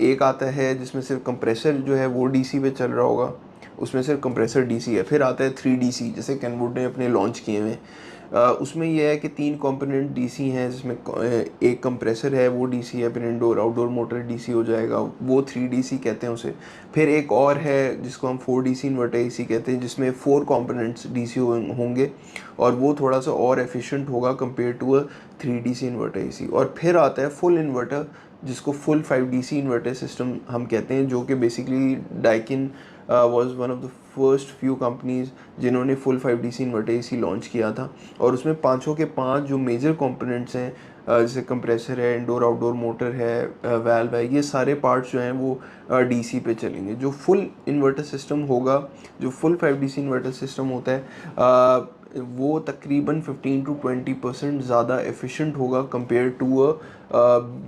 एक आता है जिसमें सिर्फ कंप्रेसर जो है वो डीसी पे चल रहा होगा, उसमें सिर्फ कंप्रेसर डीसी है। फिर आता है 3DC, जैसे कैनवुड ने अपने लॉन्च किए हुए। उसमें यह है कि 3 कंपोनेंट डीसी हैं, जिसमें एक कंप्रेसर है वो डीसी है, फिर इंडोर आउटडोर मोटर डीसी हो जाएगा, वो 3DC कहते हैं उसे। फिर एक और है जिसको हम 4DC इन्वर्टर एसी कहते हैं, जिसमें 4 कंपोनेंट्स डीसी होंगे और वो थोड़ा सा और एफिशिएंट होगा compare to a 3DC inverter AC. और फिर आता है फुल इन्वर्टर, जिसको फुल 5DC इन्वर्टर सिस्टम हम कहते हैं, जो कि basically Daikin was one of the first few companies जिन्होंने full 5DC inverter AC launch किया था। और उसमें पाँचों के पाँच जो मेजर कंपोनेंट्स हैं, जैसे कंप्रेसर है, इंडोर आउटडोर मोटर है, वाल्व है, ये सारे पार्ट्स जो हैं वो डीसी पे चलेंगे। जो फुल इन्वर्टर सिस्टम होगा, जो फुल 5DC इन्वर्टर सिस्टम होता है, वो तकरीबन 15 to 20% ज़्यादा एफिशिएंट होगा कंपेयर टू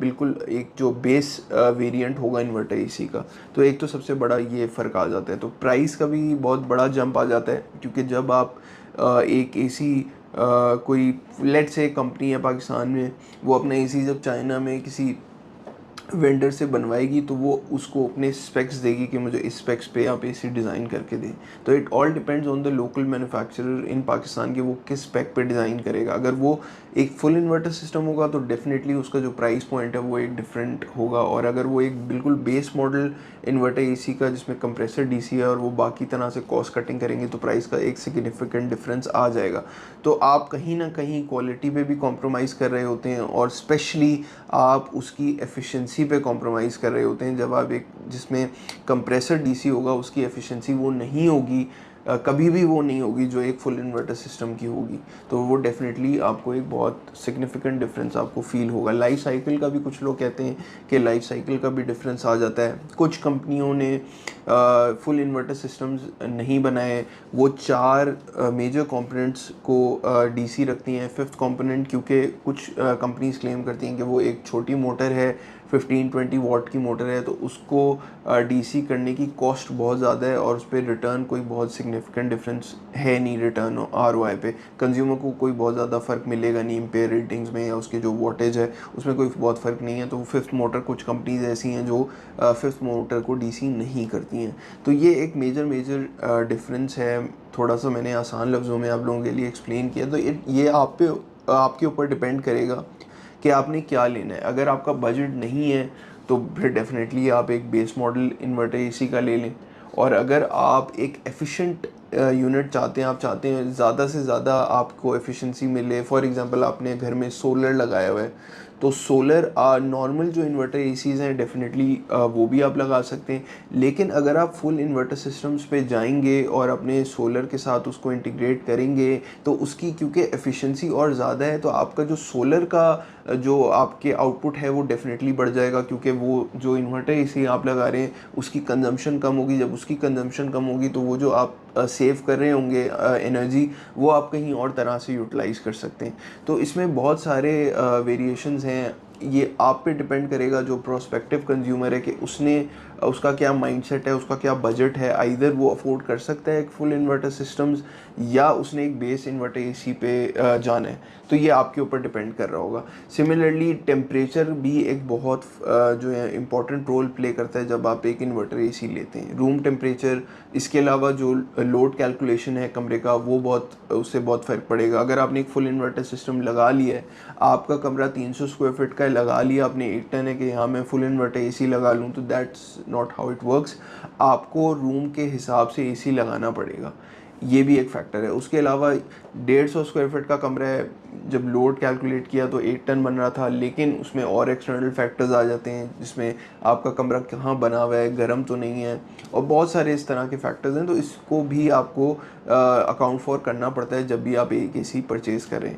बिल्कुल एक जो बेस वेरिएंट होगा इन्वर्टर एसी का। तो एक तो सबसे बड़ा ये फ़र्क आ जाता है। तो प्राइस का भी बहुत बड़ा जंप आ जाता है, क्योंकि जब आप एक एसी कोई लेट से कंपनी है पाकिस्तान में, वो अपना एसी जब चाइना में किसी वेंडर से बनवाएगी तो वो उसको अपने स्पेक्स देगी कि मुझे इस स्पेक्स पे आप एसी डिज़ाइन करके दें। तो it all depends on the local manufacturer in Pakistan, कि वो किस स्पेक पे डिज़ाइन करेगा। अगर वो एक फुल इन्वर्टर सिस्टम होगा तो डेफिनेटली उसका जो प्राइस पॉइंट है वो एक डिफरेंट होगा। और अगर वो एक बिल्कुल बेस मॉडल इन्वर्टर एसी का जिसमें कंप्रेसर डीसी है और वो बाकी तरह से कॉस्ट कटिंग करेंगे, तो प्राइस का एक सिग्निफिकेंट डिफरेंस आ जाएगा। तो आप कहीं ना कहीं क्वालिटी पे भी कॉम्प्रोमाइज़ कर रहे होते हैं, और स्पेशली आप उसकी एफिशिएंसी पे कॉम्प्रोमाइज़ कर रहे होते हैं। जब आप एक जिसमें कंप्रेसर डीसी होगा, उसकी एफिशिएंसी वो नहीं होगी, कभी भी वो नहीं होगी जो एक फुल इन्वर्टर सिस्टम की होगी। तो वो डेफिनेटली आपको एक बहुत सिग्निफिकेंट डिफरेंस आपको फील होगा। लाइफ साइकिल का भी कुछ लोग कहते हैं कि लाइफ साइकिल का भी डिफरेंस आ जाता है। कुछ कंपनियों ने फुल इन्वर्टर सिस्टम्स नहीं बनाए, वो 4 मेजर कंपोनेंट्स को डीसी रखती हैं। 5th कंपोनेंट, क्योंकि कुछ कंपनीज क्लेम करती हैं कि वो एक छोटी मोटर है, 15-20 वाट की मोटर है, तो उसको डीसी करने की कॉस्ट बहुत ज़्यादा है और उस पर रिटर्न कोई बहुत सिग्निफिकेंट डिफरेंस है नहीं। रिटर्न आरओआई पे कंज्यूमर को कोई बहुत ज़्यादा फ़र्क मिलेगा नहीं, इम्पेयर रेटिंग्स में या उसके जो वोटेज है उसमें कोई बहुत फ़र्क नहीं है। तो 5th मोटर, कुछ कंपनीज ऐसी हैं जो 5th मोटर को डीसी नहीं करती हैं। तो ये एक मेजर डिफरेंस है। थोड़ा सा मैंने आसान लफ्ज़ों में आप लोगों के लिए एक्सप्लेन किया। तो ये आपके ऊपर डिपेंड करेगा कि आपने क्या लेना है। अगर आपका बजट नहीं है तो फिर डेफिनेटली आप एक बेस मॉडल इन्वर्टर एसी का ले लें। और अगर आप एक एफिशिएंट यूनिट चाहते हैं, आप चाहते हैं ज़्यादा से ज़्यादा आपको एफिशिएंसी मिले, फॉर एग्जांपल आपने घर में सोलर लगाया हुआ है, तो सोलर नॉर्मल जो इन्वर्टर एसीज़ हैं डेफिनेटली वो भी आप लगा सकते हैं। लेकिन अगर आप फुल इन्वर्टर सिस्टम्स पे जाएंगे और अपने सोलर के साथ उसको इंटीग्रेट करेंगे, तो उसकी क्योंकि एफिशिएंसी और ज़्यादा है, तो आपका जो सोलर का जो आपके आउटपुट है वो डेफिनेटली बढ़ जाएगा, क्योंकि वो जो इन्वर्टर एसी आप लगा रहे हैं उसकी कंजम्पशन कम होगी। जब उसकी कंजम्पशन कम होगी तो वो जो आप सेव कर रहे होंगे एनर्जी, वो आप कहीं और तरह से यूटिलाइज़ कर सकते हैं। तो इसमें बहुत सारे वेरिएशंस हैं। ये आप पे डिपेंड करेगा जो प्रोस्पेक्टिव कंज्यूमर है कि उसका क्या माइंडसेट है, उसका क्या बजट है। आइदर वो अफोर्ड कर सकता है एक फुल इन्वर्टर सिस्टम्स, या उसने एक बेस इन्वर्टर एसी पे जाना है। तो ये आपके ऊपर डिपेंड कर रहा होगा। सिमिलरली टेम्परेचर भी एक बहुत जो है इम्पॉर्टेंट रोल प्ले करता है जब आप एक इन्वर्टर एसी लेते हैं। रूम टेम्परेचर, इसके अलावा जो लोड कैलकुलेशन है कमरे का, वो उससे बहुत फ़र्क पड़ेगा। अगर आपने एक फुल इन्वर्टर सिस्टम लगा लिया है, आपका कमरा 300 स्क्वायर फीट का लगा लिया आपने, 1 टन है कि हाँ मैं फुल इन्वर्टर एसी लगा लूँ, तो that's not how it works. आपको रूम के हिसाब से एसी लगाना पड़ेगा, ये भी एक फैक्टर है। उसके अलावा 150 स्क्वायर फीट का कमरा है, जब लोड कैलकुलेट किया तो 1 टन बन रहा था, लेकिन उसमें और एक्सटर्नल फैक्टर्स आ जाते हैं, जिसमें आपका कमरा कहाँ बना हुआ है, गर्म तो नहीं है, और बहुत सारे इस तरह के फैक्टर्स हैं। तो इसको भी आपको अकाउंट फॉर करना पड़ता है जब भी आप एक एसी परचेज़ करें।